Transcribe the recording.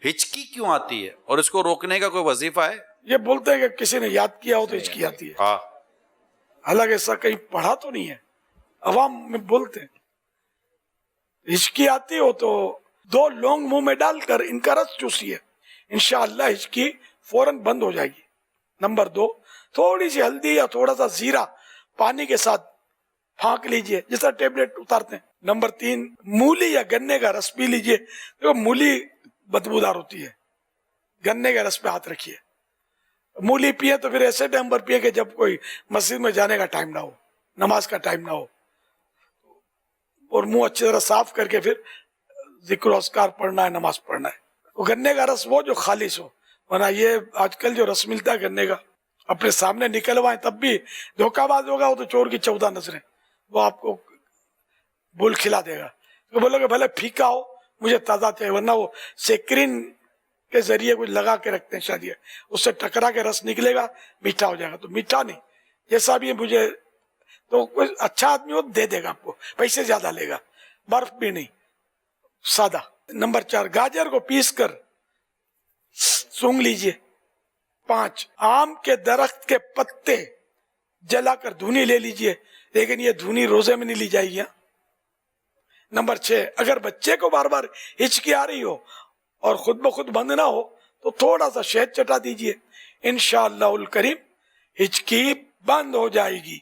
ہچکی کیوں آتی ہے اور اس کو روکنے کا کوئی وظیفہ ہے؟ یہ بولتے ہیں کہ کسی نے یاد کیا ہو تو ہچکی آتی ہے، ہاں، حالانکہ ایسا کہیں پڑھا تو نہیں ہے، عوام میں بولتے ہیں ہچکی آتی ہو تو 2 لونگ منہ میں ڈال کر ان کا رس چوسیے، انشاءاللہ ہچکی فوراً بند ہو جائے گی۔ نمبر 2، تھوڑی سی ہلدی یا تھوڑا سا زیرہ پانی کے ساتھ پھانک لیجئے جیسا ٹیبلٹ اتارتے ہیں۔ نمبر 3، مولی یا گنے کا رس پی لیجئے، دیکھو مولی بدبودار ہوتی ہے، گنے کا رس پہ ہاتھ رکھیے۔ مولی پیے تو پھر ایسے ٹائم پر پیے کہ جب کوئی مسجد میں جانے کا ٹائم نہ ہو، نماز کا ٹائم نہ ہو، اور منہ اچھی طرح صاف کر کے پھر ذکر و اذکار پڑھنا ہے، نماز پڑھنا ہے۔ وہ گنے کا رس وہ جو خالص ہو، ورنہ یہ آج کل جو رس ملتا ہے گنے کا اپنے سامنے نکلوائیں تب بھی دھوکہ باز ہوگا، وہ تو چور کی 14 نظریں، وہ آپ کو بول کھلا دے گا۔ تو بولو کہ بھلے پھیکا ہو مجھے تازہ چاہیے، ورنہ وہ سیکرین کے ذریعے کچھ لگا کے رکھتے ہیں شاید، اس سے ٹکرا کے رس نکلے گا، میٹھا ہو جائے گا۔ تو میٹھا نہیں، جیسا بھی مجھے تو کوئی اچھا آدمی ہو دے دے گا، آپ کو پیسے زیادہ لے گا، برف بھی نہیں، سادہ۔ نمبر 4، گاجر کو پیس کر سونگ لیجئے۔ 5، آم کے درخت کے پتے جلا کر دھونی لے لیجئے، لیکن یہ دھونی روزے میں نہیں لی جائے گی۔ نمبر 6، اگر بچے کو بار بار ہچکی آ رہی ہو اور خود بخود بند نہ ہو تو تھوڑا سا شہد چٹا دیجئے، انشاءاللہ الکریم ہچکی بند ہو جائے گی۔